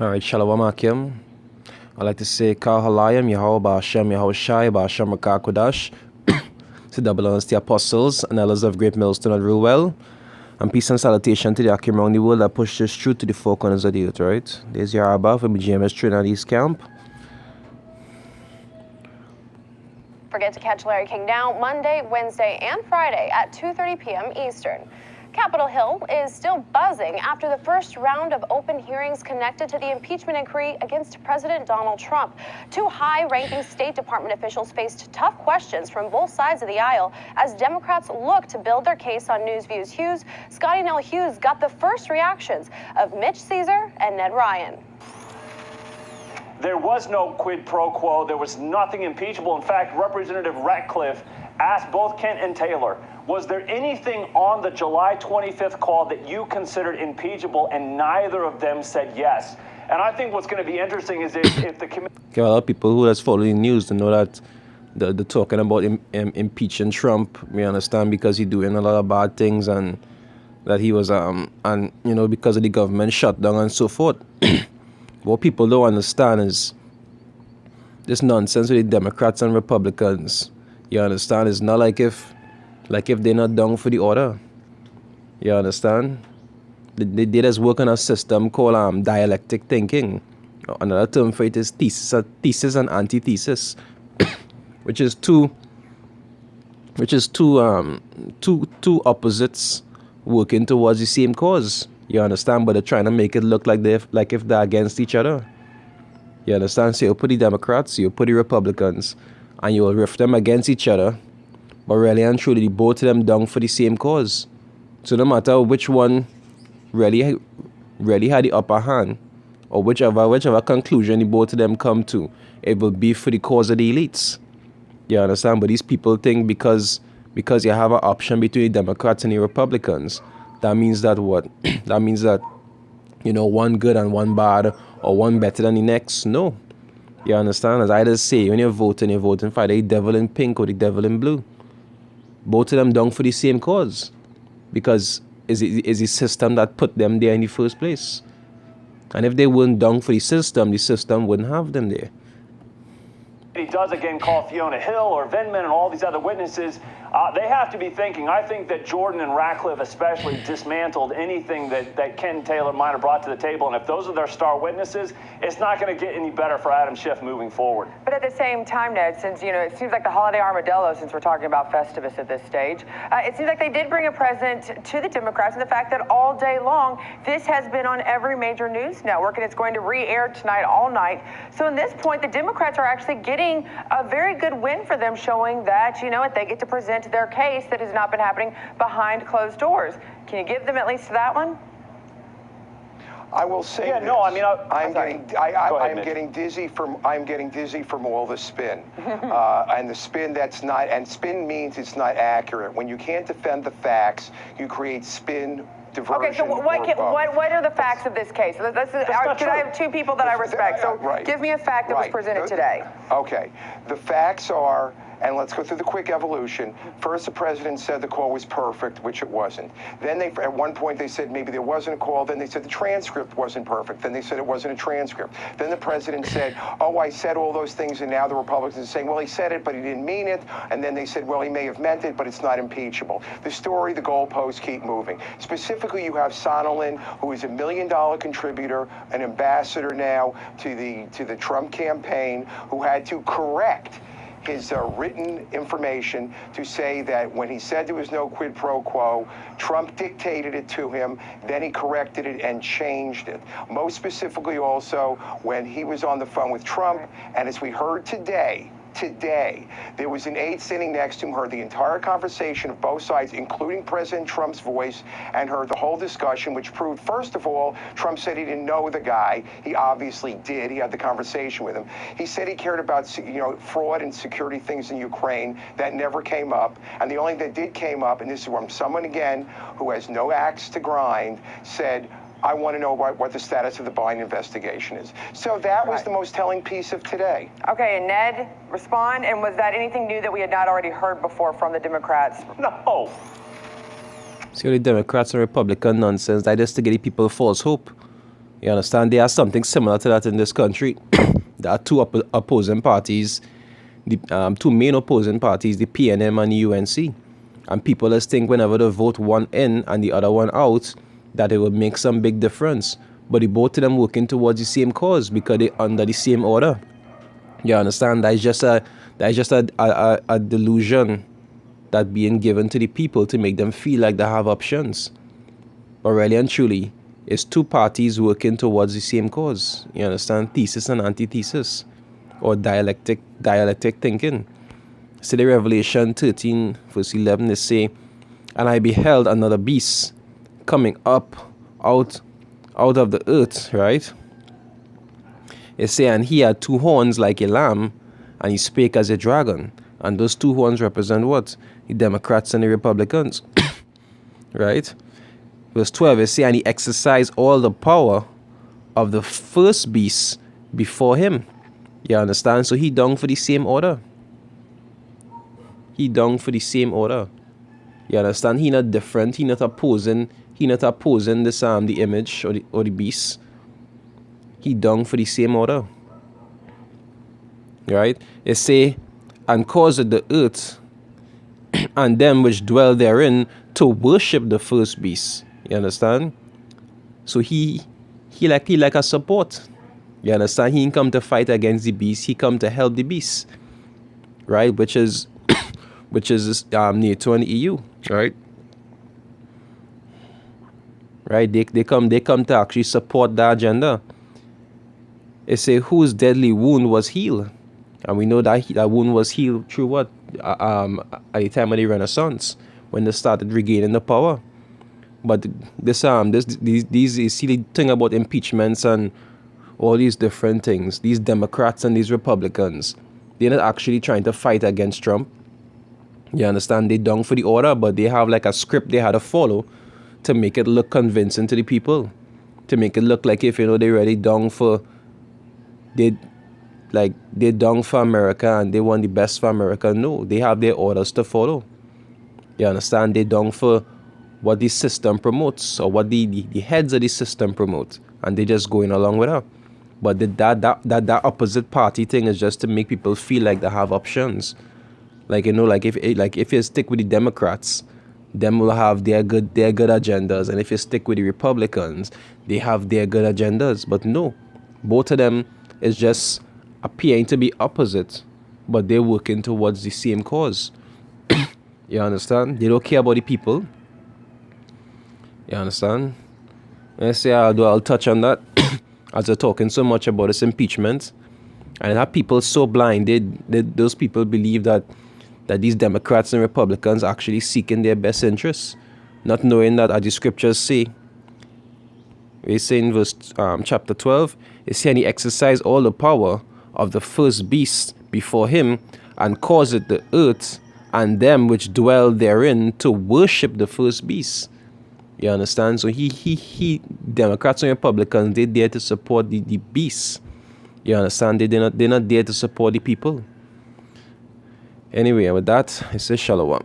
All right, Shalom Akim. I'd like to say Kal Halayim, Yahweh Ba'ashem, Yahweh Shai, Ba'ashem Rakakodash, to double honors the apostles and elders of Great Millstone and rule well. And peace and salutation to the Akim around the world that push this truth to the four corners of the earth, right? There's your Abba from the GMS Trinidad East Camp. Forget to catch Larry King now Monday, Wednesday, and Friday at 2:30 p.m. Eastern. Capitol Hill is still buzzing after the first round of open hearings connected to the impeachment inquiry against President Donald Trump. Two high-ranking State Department officials faced tough questions from both sides of the aisle as Democrats look to build their case on Newsview's Hughes. Scotty Nell Hughes got the first reactions of Mitch Caesar and Ned Ryan. There was no quid pro quo. There was nothing impeachable. In fact, Representative Ratcliffe asked both Kent and Taylor, was there anything on the July 25th call that you considered impeachable? And neither of them said yes. And I think what's going to be interesting is if the committee... Okay, a lot of people who has followed the news to know that the talking about impeaching Trump, we understand because he's doing a lot of bad things and that he was, and, you know, because of the government shutdown and so forth. What people don't understand is this nonsense with the Democrats and Republicans. You understand? It's not like if they're not down for the order. You understand? They just work on a system called dialectic thinking. Another term for it is thesis and antithesis, which is two opposites working towards the same cause. You understand? But they're trying to make it look like if they're against each other. You understand? So you put the Democrats, you put the Republicans, and you will rift them against each other. But really and truly, both of them down for the same cause. So no matter which one really had the upper hand, or whichever conclusion the both of them come to, it will be for the cause of the elites. You understand? But these people think because you have an option between the Democrats and the Republicans, that means that what? That means that, you know, one good and one bad, or one better than the next. No. You understand? As I just say, when you're voting for the devil in pink or the devil in blue. Both of them down for the same cause. Because it's the system that put them there in the first place. And if they weren't down for the system wouldn't have them there. He does again call Fiona Hill or Vindman and all these other witnesses. They have to be thinking. I think that Jordan and Ratcliffe especially dismantled anything that Ken Taylor might have brought to the table. And if those are their star witnesses, it's not going to get any better for Adam Schiff moving forward. But at the same time, Ned, since, you know, it seems like the holiday armadillo, since we're talking about Festivus at this stage, it seems like they did bring a present to the Democrats in the fact that all day long, this has been on every major news network, and it's going to re-air tonight all night. So in this point, the Democrats are actually getting a very good win for them, showing that, you know what, they get to present their case that has not been happening behind closed doors. Can you give them at least that one? I will say yeah, this. No, I mean, I'm getting dizzy from all the spin, and the spin spin means it's not accurate. When you can't defend the facts, you create spin. Okay, so what are the facts of this case? I have two people that I respect, so give me a fact that was presented today. Okay, the facts are, and let's go through the quick evolution. First, the president said the call was perfect, which it wasn't. Then at one point they said maybe there wasn't a call. Then they said the transcript wasn't perfect. Then they said it wasn't a transcript. Then the president said, oh, I said all those things, and now the Republicans are saying, well, he said it, but he didn't mean it. And then they said, well, he may have meant it, but it's not impeachable. The story, the goalposts keep moving. Specifically, you have Sonelin, who is $1 million contributor, an ambassador now to the Trump campaign, who had to correct his written information to say that when he said there was no quid pro quo, Trump dictated it to him, then he corrected it and changed it. Most specifically also when he was on the phone with Trump, and as we heard today, there was an aide sitting next to him, heard the entire conversation of both sides, including President Trump's voice, and heard the whole discussion, which proved, first of all, Trump said he didn't know the guy. He obviously did. He had the conversation with him. He said he cared about, fraud and security things in Ukraine. That never came up. And the only thing that did came up, and this is from someone, again, who has no axe to grind, said, I want to know what the status of the Biden investigation is. So that was the most telling piece of today. Okay, and Ned, respond. And was that anything new that we had not already heard before from the Democrats? No. See, the Democrats and Republican nonsense, that is to give the people false hope. You understand? There are something similar to that in this country. There are two opposing parties, the two main opposing parties, the PNM and the UNC. And people just think whenever they vote one in and the other one out, that it will make some big difference. But the both of them working towards the same cause because they're under the same order. You understand? That is just a delusion that being given to the people to make them feel like they have options. But really and truly, it's two parties working towards the same cause. You understand? Thesis and antithesis, or dialectic thinking. So the Revelation 13 verse 11 they say, "And I beheld another beast coming up out of the earth," right? It say, "And he had two horns like a lamb, and he spake as a dragon." And those two horns represent what? The Democrats and the Republicans. Right? Verse 12, it say, "And he exercised all the power of the first beast before him." You understand? So he dung for the same order. He dung for the same order. You understand? He not different. He not opposing this the image or the beast. He dung for the same order. Right? It say, "And caused the earth and them which dwell therein to worship the first beast." You understand? So he like a support. You understand? He didn't come to fight against the beast. He come to help the beast. Right? Which is NATO and EU. Right? Right? They come to actually support the agenda. It say, "Whose deadly wound was healed." And we know that that wound was healed through what? At the time of the Renaissance, when they started regaining the power. But these is see the thing about impeachments and all these different things. These Democrats and these Republicans, they're not actually trying to fight against Trump. You understand? They dung for the order, but they have like a script they had to follow to make it look convincing to the people, to make it look like if they really dung for they dung for America and they want the best for America. No, they have their orders to follow. You understand? They dung for what the system promotes, or what the heads of the system promote, and they're just going along with her. But that opposite party thing is just to make people feel like they have options. Like if you stick with the Democrats, them will have their good agendas, and if you stick with the Republicans, they have their good agendas. But no, both of them is just appearing to be opposite, but they're working towards the same cause. You understand? They don't care about the people. You understand? Let's say I'll touch on that as they're talking so much about this impeachment, and that people so blind. Those people believe that these Democrats and Republicans are actually seeking their best interests, not knowing that, as the scriptures say, we say in verse chapter 12, it says, "And he exercised all the power of the first beast before him, and caused the earth and them which dwell therein to worship the first beast." You understand? So he Democrats and Republicans, they there to support the beast. You understand? They're not there to support the people. Anyway, with that, I say shalom.